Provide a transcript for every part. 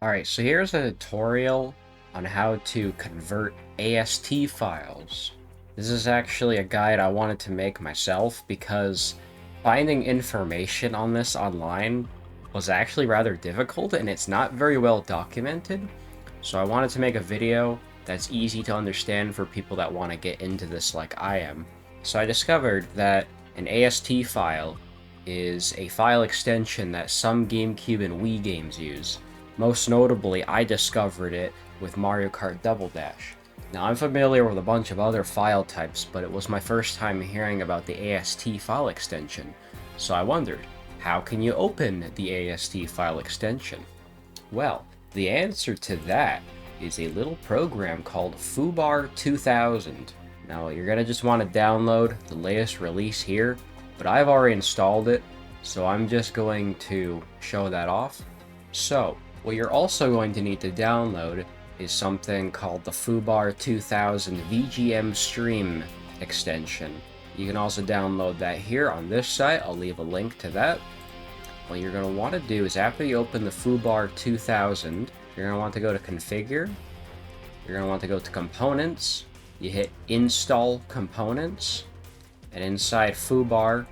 Alright, so here's a tutorial on how to convert AST files. This is actually a guide I wanted to make myself because finding information on this online was actually rather difficult and it's not very well documented. So I wanted to make a video that's easy to understand for people that want to get into this like I am. So I discovered that an AST file is a file extension that some GameCube and Wii games use. Most notably, I discovered it with Mario Kart Double Dash. Now, I'm familiar with a bunch of other file types, but it was my first time hearing about the AST file extension, so I wondered, how can you open the AST file extension? Well, the answer to that is a little program called Foobar 2000. Now, you're going to just want to download the latest release here, but I've already installed it, so I'm just going to show that off. So, what you're also going to need to download is something called the Foobar 2000 VGM Stream extension. You can also download that here on this site. I'll leave a link to that. What you're going to want to do is after you open the Foobar 2000, you're going to want to go to Configure. You're going to want to go to Components. You hit Install Components. And inside Foobar,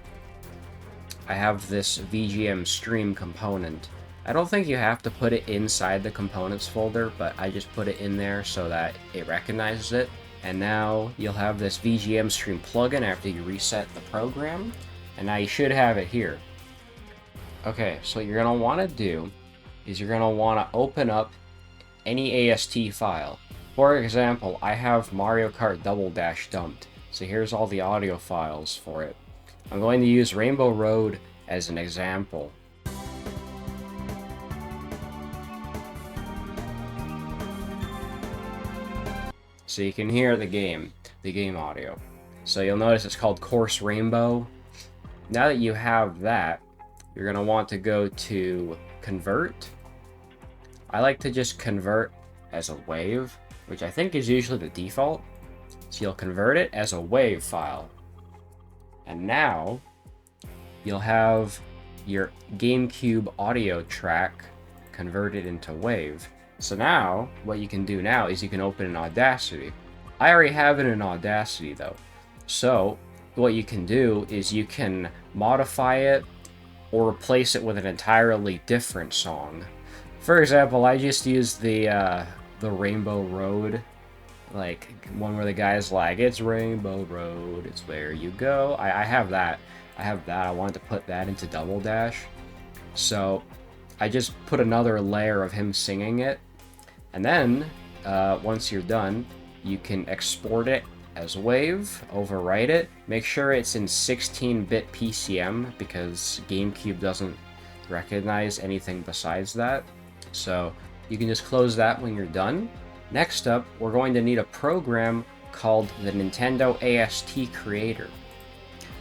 I have this VGM Stream component. I don't think you have to put it inside the components folder, but I just put it in there so that it recognizes it. And now you'll have this VGM Stream plugin after you reset the program. And now you should have it here. Okay, so what you're going to want to do is you're going to want to open up any AST file. For example, I have Mario Kart Double Dash dumped. So here's all the audio files for it. I'm going to use Rainbow Road as an example. So you can hear the game audio. So you'll notice it's called Course Rainbow. Now that you have that, you're going to want to go to Convert. I like to just convert as a wave, which I think is usually the default. So you'll convert it as a WAV file. And now you'll have your GameCube audio track converted into WAV. So now, what you can do now is you can open an Audacity. I already have it in Audacity though. So, what you can do is you can modify it or replace it with an entirely different song. For example, I just used the Rainbow Road, like one where the guy's like, "It's Rainbow Road, it's where you go." I have that. I wanted to put that into Double Dash. So I just put another layer of him singing it. And then, once you're done, you can export it as WAV, overwrite it. Make sure it's in 16-bit PCM because GameCube doesn't recognize anything besides that. So you can just close that when you're done. Next up, we're going to need a program called the Nintendo AST Creator.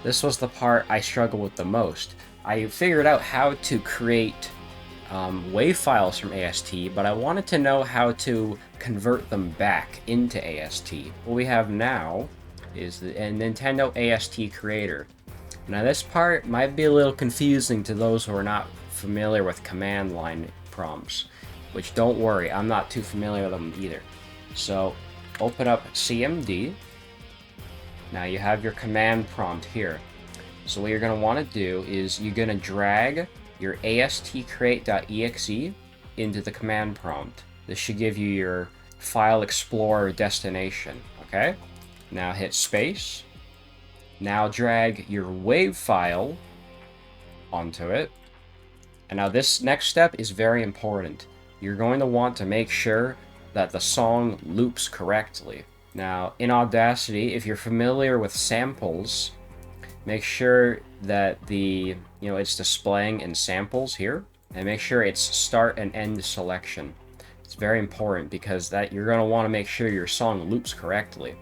This was the part I struggled with the most. I figured out how to create WAV files from AST, but I wanted to know how to convert them back into AST. What we have now is the Nintendo AST Creator. Now this part might be a little confusing to those who are not familiar with command line prompts, which don't worry, I'm not too familiar with them either. So open up CMD. Now you have your command prompt here. So what you're going to want to do is you're going to drag your astcreate.exe into the command prompt. This should give you your file explorer destination, okay? Now hit space. Now drag your WAV file onto it. And now this next step is very important. You're going to want to make sure that the song loops correctly. Now, in Audacity, if you're familiar with samples, make sure that it's displaying in samples here, and make sure it's start and end selection. It's very important because that you're going to want to make sure your song loops correctly.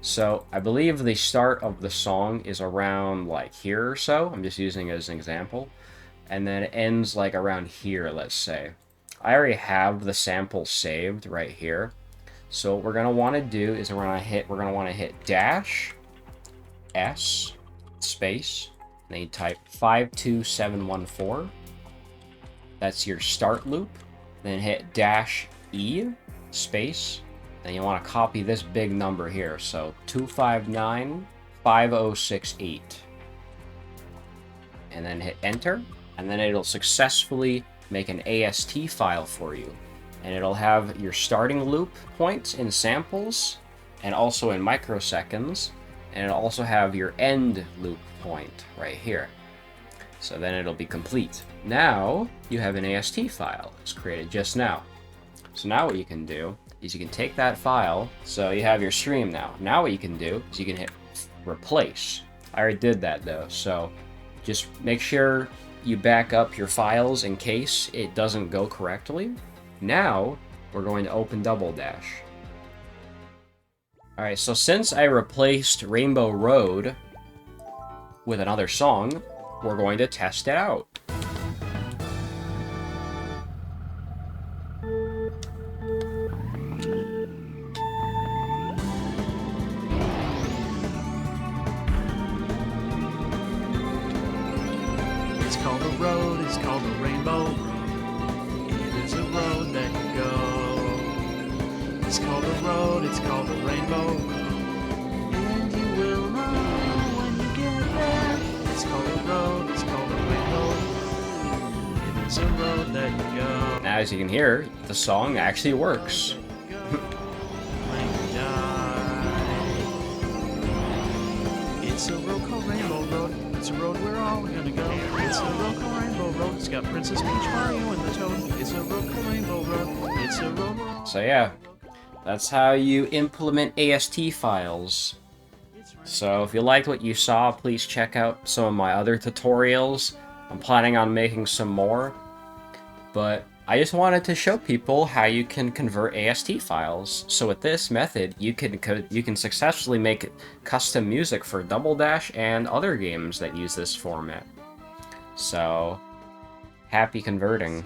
So I believe the start of the song is around like here or so. I'm just using it as an example. And then it ends like around here, let's say. I already have the sample saved right here. So what we're going to want to do is we're going to want to hit dash S space, and then you type 52714. That's your start loop. then hit dash E, space, then you want to copy this big number here, so 2595068. And then hit enter, and then it'll successfully make an AST file for you. And it'll have your starting loop points in samples, and also in microseconds, and it'll also have your end loop point right here. So then it'll be complete. Now you have an AST file. It's created just now. So now what you can do is you can take that file, so you have your stream now. Now what you can do is you can hit replace. I already did that though, so just make sure you back up your files in case it doesn't go correctly. Now we're going to open Double Dash. Alright, so since I replaced Rainbow Road with another song, we're going to test it out. It's called a road, it's called a rainbow road. It is a road that you go. It's called a road, it's called a rainbow road. And you will know when you get there. It's called a road, it's called a rainbow road. It is a road that you go. Now, as you can hear, the song actually works. When you die. It's a road called Rainbow Road. It's a road we're all gonna go. It's a road called Rainbow Road. It's got Princess Peach, Mario, and the Toad. It's a road called Rainbow Road. It's a road. So yeah, that's how you implement AST files. So if you liked what you saw, please check out some of my other tutorials. I'm planning on making some more, but I just wanted to show people how you can convert AST files. So with this method, you can successfully make custom music for Double Dash and other games that use this format. So, happy converting.